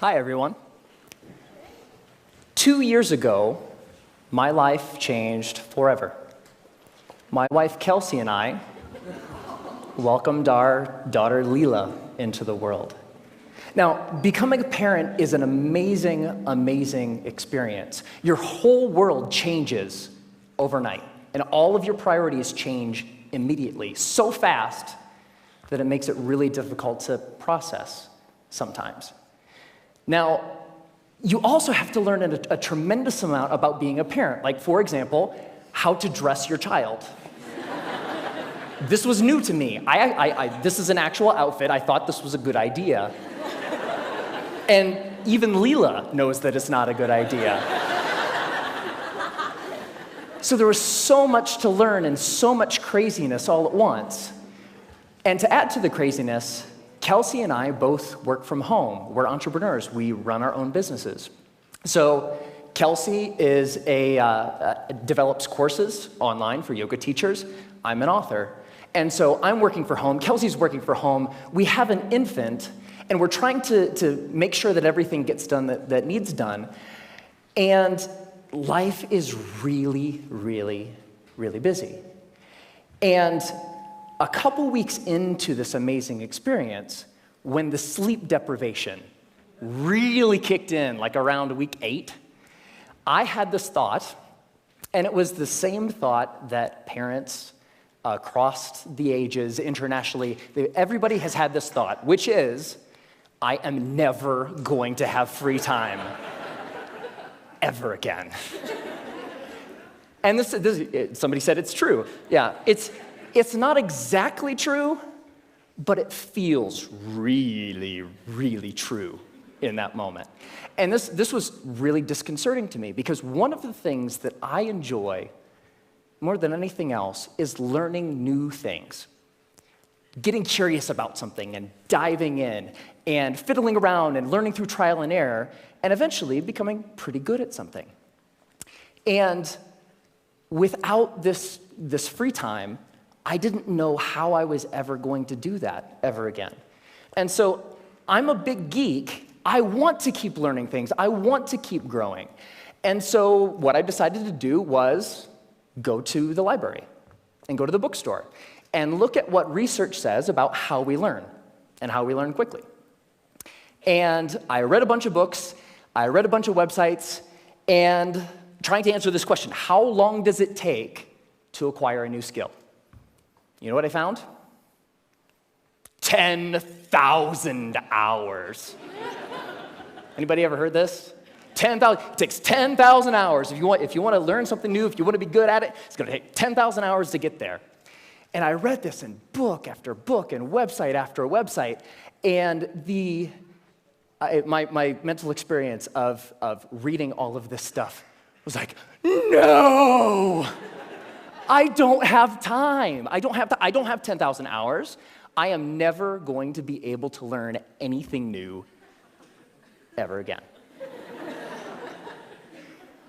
Hi, everyone. 2 years ago, my life changed forever. My wife, Kelsey, and I welcomed our daughter, Leela, into the world. Now, becoming a parent is an amazing, amazing experience. Your whole world changes overnight, and all of your priorities change immediately, so fast that it makes it really difficult to process sometimes. Now, you also have to learn a tremendous amount about being a parent. Like, for example, how to dress your child. This was new to me. This is an actual outfit. I thought this was a good idea. And even Leela knows that it's not a good idea. So there was so much to learn and so much craziness all at once. And to add to the craziness, Kelsey and I both work from home. We're entrepreneurs. We run our own businesses. So Kelsey develops courses online for yoga teachers. I'm an author. And so I'm working from home. Kelsey's working from home. We have an infant, and we're trying to make sure that everything gets done that needs done. And life is really, really, really busy. And a couple weeks into this amazing experience, when the sleep deprivation really kicked in, like around week 8, I had this thought, and it was the same thought that parents across the ages, internationally, everybody has had this thought, which is, I am never going to have free time ever again. And somebody said it's true. Yeah, it's not exactly true, but it feels really, really true in that moment. And this was really disconcerting to me, because one of the things that I enjoy more than anything else is learning new things. Getting curious about something and diving in and fiddling around and learning through trial and error and eventually becoming pretty good at something. And without this free time, I didn't know how I was ever going to do that ever again. And so I'm a big geek. I want to keep learning things. I want to keep growing. And so what I decided to do was go to the library and go to the bookstore and look at what research says about how we learn and how we learn quickly. And I read a bunch of books, I read a bunch of websites, and trying to answer this question: how long does it take to acquire a new skill? You know what I found? 10,000 hours. Anybody ever heard this? 10,000. It takes 10,000 hours. If you want to learn something new, if you want to be good at it, it's going to take 10,000 hours to get there. And I read this in book after book and website after website, and my mental experience of reading all of this stuff was like, no! I don't have time. I don't have 10,000 hours. I am never going to be able to learn anything new ever again.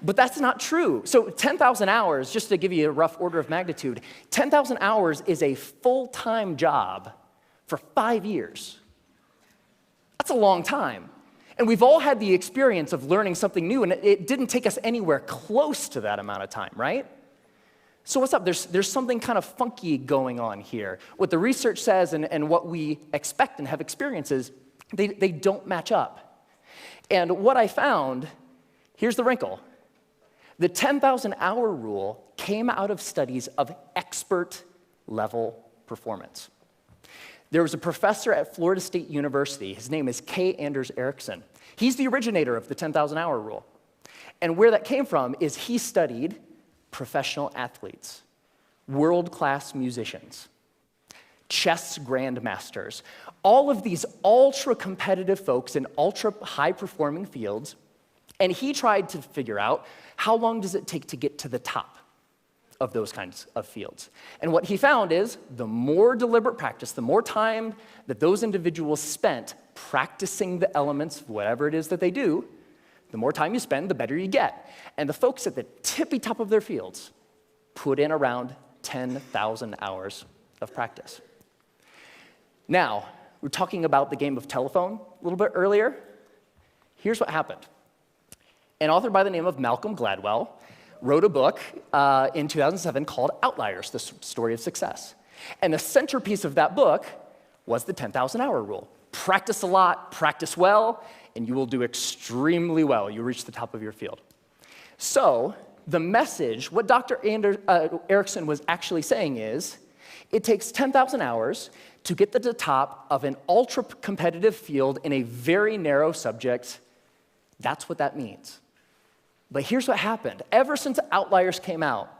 But that's not true. So 10,000 hours, just to give you a rough order of magnitude, 10,000 hours is a full-time job for 5 years. That's a long time. And we've all had the experience of learning something new, and it didn't take us anywhere close to that amount of time, right? So what's up? There's something kind of funky going on here. What the research says and what we expect and have experiences, they don't match up. And what I found, here's the wrinkle. The 10,000-hour rule came out of studies of expert-level performance. There was a professor at Florida State University. His name is K. Anders Ericsson. He's the originator of the 10,000-hour rule. And where that came from is he studied professional athletes, world-class musicians, chess grandmasters, all of these ultra-competitive folks in ultra-high-performing fields, and he tried to figure out how long does it take to get to the top of those kinds of fields. And what he found is the more deliberate practice, the more time that those individuals spent practicing the elements of whatever it is that they do, the more time you spend, the better you get. And the folks at the tippy top of their fields put in around 10,000 hours of practice. Now, we were talking about the game of telephone a little bit earlier. here's what happened. An author by the name of Malcolm Gladwell wrote a book in 2007 called Outliers, the Story of Success. And the centerpiece of that book was the 10,000-hour rule. Practice a lot, practice well, and you will do extremely well. You'll reach the top of your field. So the message, what Dr. Erickson was actually saying is, it takes 10,000 hours to get to the top of an ultra-competitive field in a very narrow subject. That's what that means. But here's what happened. Ever since Outliers came out,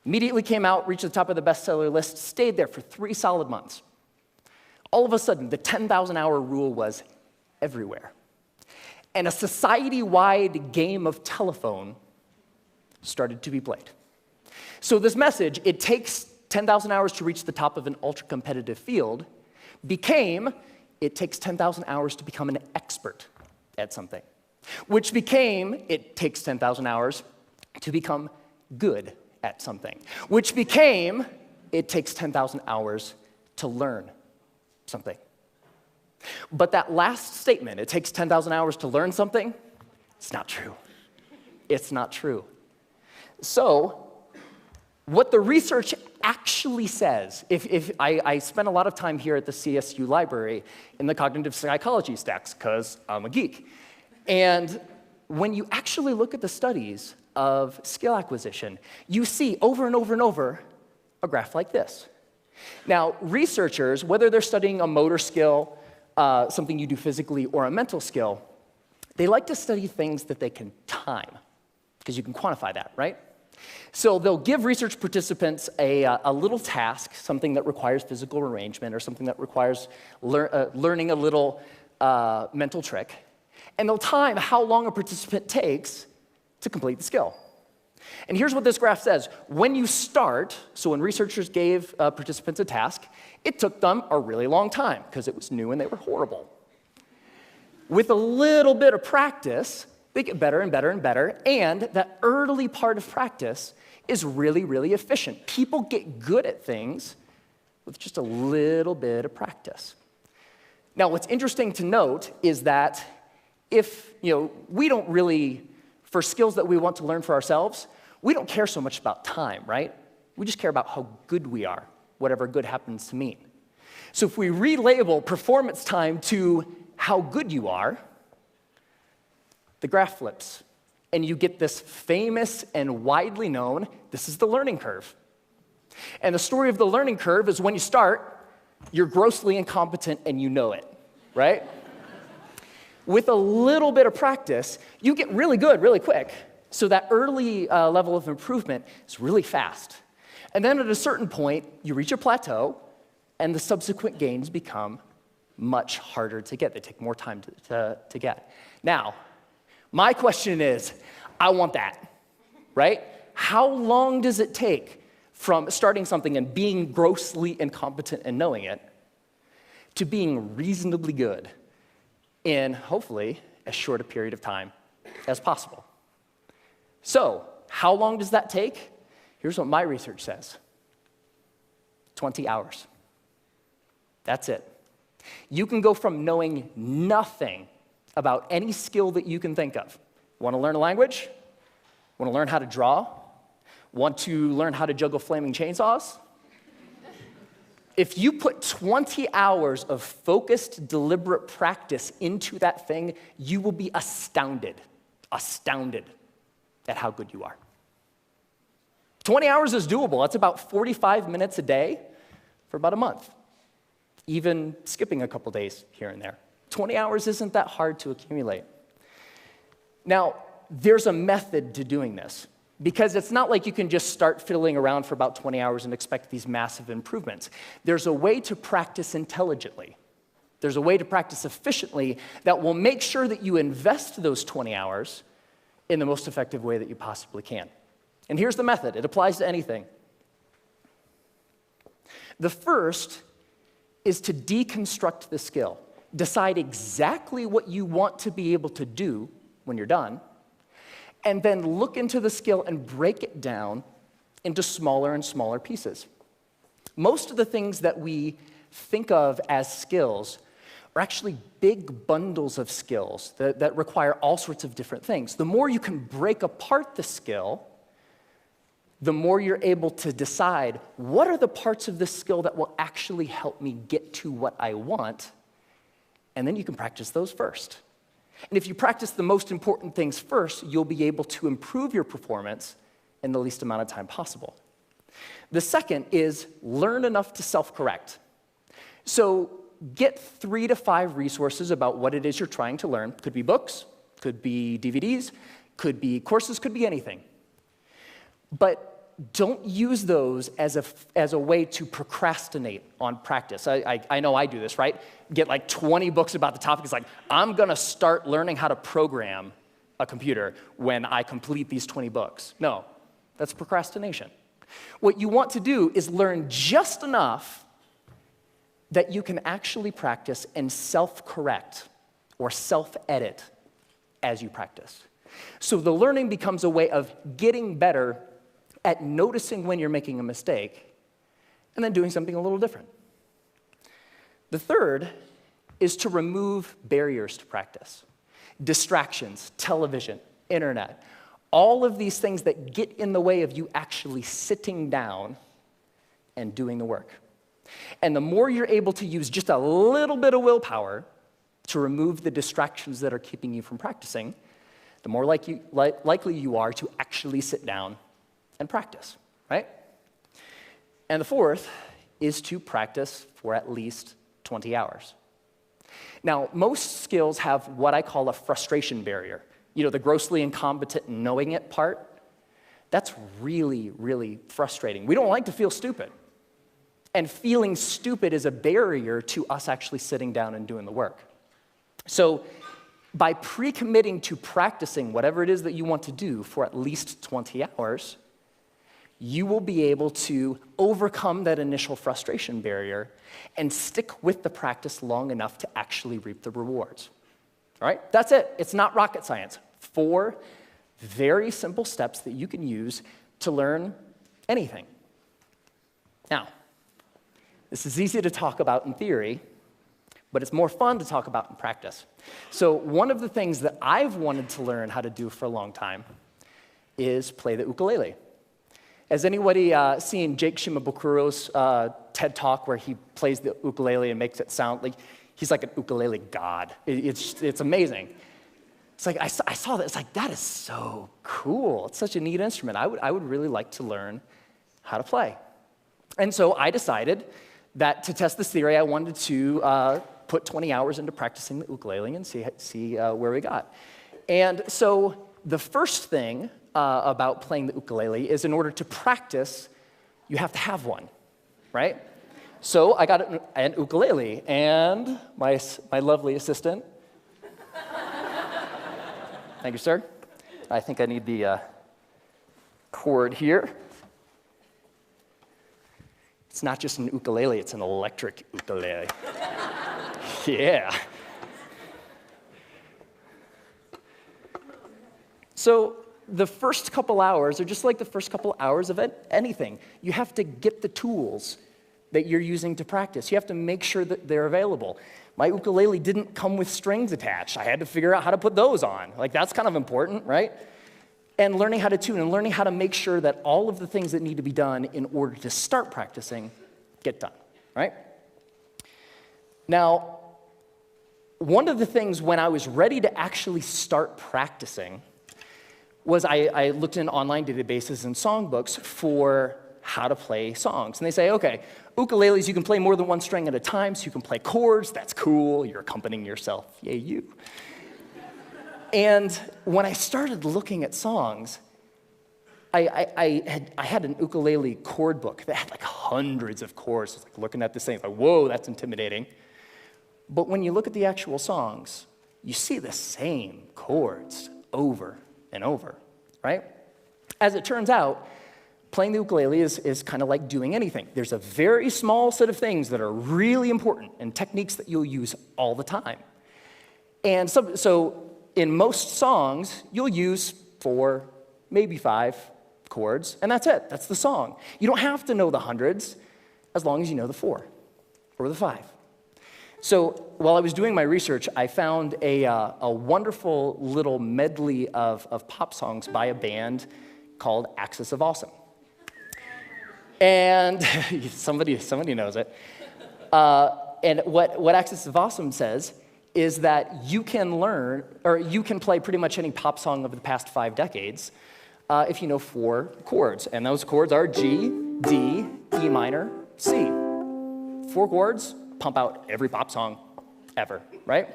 immediately came out, reached the top of the bestseller list, stayed there for 3 solid months. All of a sudden, the 10,000-hour rule was everywhere. And a society-wide game of telephone started to be played. So this message, it takes 10,000 hours to reach the top of an ultra-competitive field, became, it takes 10,000 hours to become an expert at something, which became, it takes 10,000 hours to become good at something, which became, it takes 10,000 hours to learn something. But that last statement, it takes 10,000 hours to learn something, it's not true. It's not true. So, what the research actually says, if I spent a lot of time here at the CSU library in the cognitive psychology stacks, because I'm a geek. And when you actually look at the studies of skill acquisition, you see over and over and over a graph like this. Now, researchers, whether they're studying a motor skill, something you do physically, or a mental skill, they like to study things that they can time, because you can quantify that, right? So they'll give research participants a little task, something that requires physical arrangement or something that requires learning a little mental trick, and they'll time how long a participant takes to complete the skill. And here's what this graph says. When you start, so when researchers gave participants a task, it took them a really long time because it was new and they were horrible. With a little bit of practice, they get better and better and better, and that early part of practice is really, really efficient. People get good at things with just a little bit of practice. Now, what's interesting to note is that if, we don't really, for skills that we want to learn for ourselves, we don't care so much about time, right? We just care about how good we are, whatever good happens to mean. So if we relabel performance time to how good you are, the graph flips, and you get this famous and widely known, this is the learning curve. And the story of the learning curve is when you start, you're grossly incompetent and you know it, right? With a little bit of practice, you get really good really quick. So that early level of improvement is really fast. And then at a certain point, you reach a plateau, and the subsequent gains become much harder to get. They take more time to get. Now, my question is, I want that, right? How long does it take from starting something and being grossly incompetent and knowing it to being reasonably good in, hopefully, as short a period of time as possible? So, how long does that take? Here's what my research says. 20 hours. That's it. You can go from knowing nothing about any skill that you can think of. Want to learn a language? Want to learn how to draw? Want to learn how to juggle flaming chainsaws? If you put 20 hours of focused, deliberate practice into that thing, you will be astounded at how good you are. 20 hours is doable. That's about 45 minutes a day for about a month, even skipping a couple days here and there. 20 hours isn't that hard to accumulate. Now, there's a method to doing this, because it's not like you can just start fiddling around for about 20 hours and expect these massive improvements. There's a way to practice intelligently. There's a way to practice efficiently that will make sure that you invest those 20 hours in the most effective way that you possibly can. And here's the method. It applies to anything. The first is to deconstruct the skill. Decide exactly what you want to be able to do when you're done, and then look into the skill and break it down into smaller and smaller pieces. Most of the things that we think of as skills are actually big bundles of skills that require all sorts of different things. The more you can break apart the skill, the more you're able to decide what are the parts of this skill that will actually help me get to what I want, and then you can practice those first. And if you practice the most important things first, you'll be able to improve your performance in the least amount of time possible. The second is learn enough to self-correct. So get 3 to 5 resources about what it is you're trying to learn. Could be books, could be DVDs, could be courses, could be anything. But don't use those as a way to procrastinate on practice. I know I do this, right? Get like 20 books about the topic. It's like, I'm gonna start learning how to program a computer when I complete these 20 books. No, that's procrastination. What you want to do is learn just enough that you can actually practice and self-correct or self-edit as you practice. So the learning becomes a way of getting better at noticing when you're making a mistake and then doing something a little different. The third is to remove barriers to practice. Distractions, television, internet, all of these things that get in the way of you actually sitting down and doing the work. And the more you're able to use just a little bit of willpower to remove the distractions that are keeping you from practicing, the more likely you are to actually sit down and practice, right? And the fourth is to practice for at least 20 hours. Now, most skills have what I call a frustration barrier. You know, the grossly incompetent knowing it part. That's really, really frustrating. We don't like to feel stupid. And feeling stupid is a barrier to us actually sitting down and doing the work. So by pre-committing to practicing whatever it is that you want to do for at least 20 hours, you will be able to overcome that initial frustration barrier and stick with the practice long enough to actually reap the rewards. All right? That's it. It's not rocket science. 4 very simple steps that you can use to learn anything. Now, this is easy to talk about in theory, but it's more fun to talk about in practice. So one of the things that I've wanted to learn how to do for a long time is play the ukulele. Has anybody seen Jake Shimabukuro's TED Talk where he plays the ukulele and makes it sound like he's like an ukulele god? It's amazing. It's like, I saw that, it's like, that is so cool. It's such a neat instrument. I would really like to learn how to play. And so I decided that to test this theory, I wanted to put 20 hours into practicing the ukulele and see where we got. And so the first thing about playing the ukulele is in order to practice, you have to have one, right? So I got an ukulele, and my lovely assistant, thank you, sir. I think I need the cord here. It's not just an ukulele, it's an electric ukulele. Yeah. So the first couple hours are just like the first couple hours of anything. You have to get the tools that you're using to practice. You have to make sure that they're available. My ukulele didn't come with strings attached. I had to figure out how to put those on. Like, that's kind of important, right? And learning how to tune and learning how to make sure that all of the things that need to be done in order to start practicing get done, right? Now, one of the things when I was ready to actually start practicing was I looked in online databases and songbooks for how to play songs. And they say, okay, ukuleles, you can play more than one string at a time, so you can play chords. That's cool. You're accompanying yourself. Yay, you. And when I started looking at songs, I had an ukulele chord book that had like hundreds of chords. It's like looking at this thing, like, whoa, that's intimidating. But when you look at the actual songs, you see the same chords over and over, right? As it turns out, playing the ukulele is kind of like doing anything. There's a very small set of things that are really important and techniques that you'll use all the time. And so in most songs, you'll use 4, maybe 5 chords, and that's it. That's the song. You don't have to know the hundreds as long as you know the 4 or the 5. So while I was doing my research, I found a wonderful little medley of pop songs by a band called Axis of Awesome. And somebody knows it. And what Axis of Awesome says is that you can learn, or you can play pretty much any pop song of the past 5 decades if you know 4 chords. And those chords are G, D, E minor, C. 4 chords, pump out every pop song ever, right?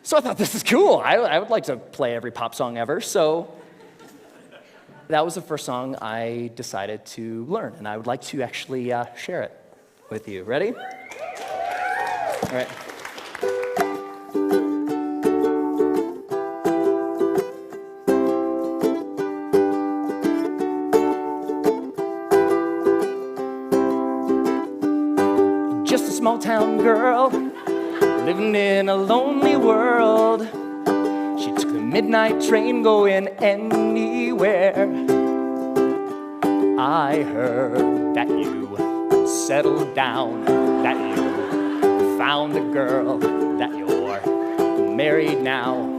So I thought, this is cool. I would like to play every pop song ever. So that was the first song I decided to learn, and I would like to actually share it with you. Ready? All right. Just a small town girl living in a lonely world. She took the midnight train going anywhere. I heard that you settled down, that you found a girl, that you're married now.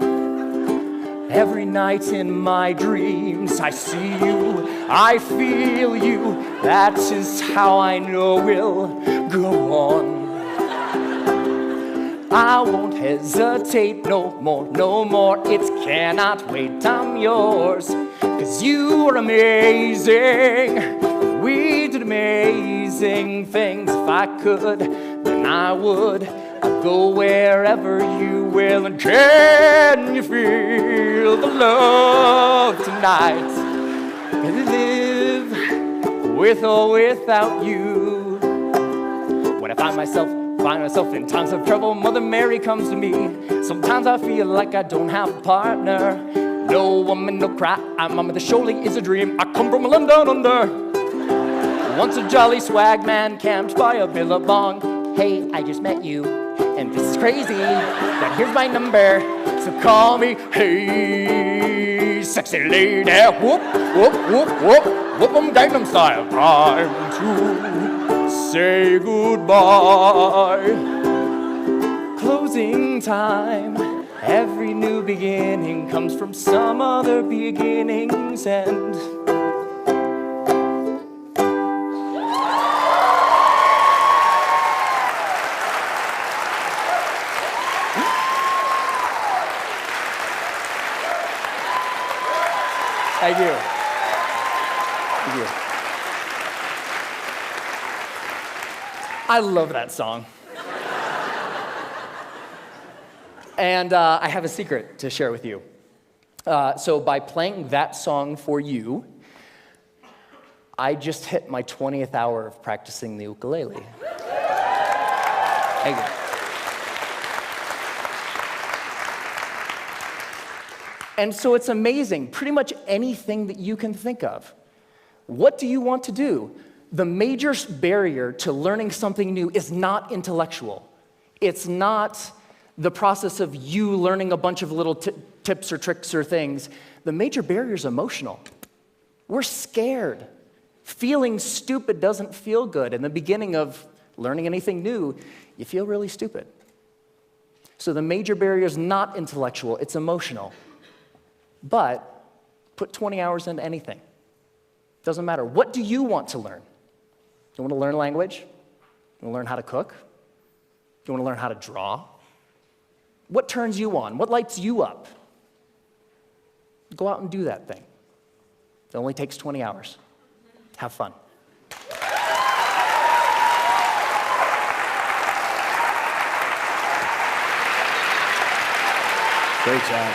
Every night in my dreams I see you, I feel you. That is how I know we'll go on. I won't hesitate no more, no more. It cannot wait, I'm yours. 'Cause you are amazing. We did amazing things. If I could, then I would. I'd go wherever you will. And can you feel the love tonight? Can I live with or without you? When I find myself in times of trouble, Mother Mary comes to me. Sometimes I feel like I don't have a partner. No woman, no cry, Mama, this surely is a dream. I come from a land down under. Once a jolly swag man camped by a billabong. Hey, I just met you, and this is crazy, but here's my number, so call me. Hey, sexy lady, whoop, whoop, whoop, whoop, whoop 'em Gangnam Style. Time to say goodbye. Closing time. Every new beginning comes from some other beginning's end. Thank you. Thank you. I love that song. And I have a secret to share with you. So by playing that song for you, I just hit my 20th hour of practicing the ukulele. Thank you. And so it's amazing, pretty much anything that you can think of. What do you want to do? The major barrier to learning something new is not intellectual. It's not the process of you learning a bunch of little tips or tricks or things. The major barrier is emotional. We're scared. Feeling stupid doesn't feel good. In the beginning of learning anything new, you feel really stupid. So the major barrier is not intellectual, it's emotional. But put 20 hours into anything. Doesn't matter. What do you want to learn? You want to learn language? You want to learn how to cook? You want to learn how to draw? What turns you on? What lights you up? Go out and do that thing. It only takes 20 hours. Have fun. Great job.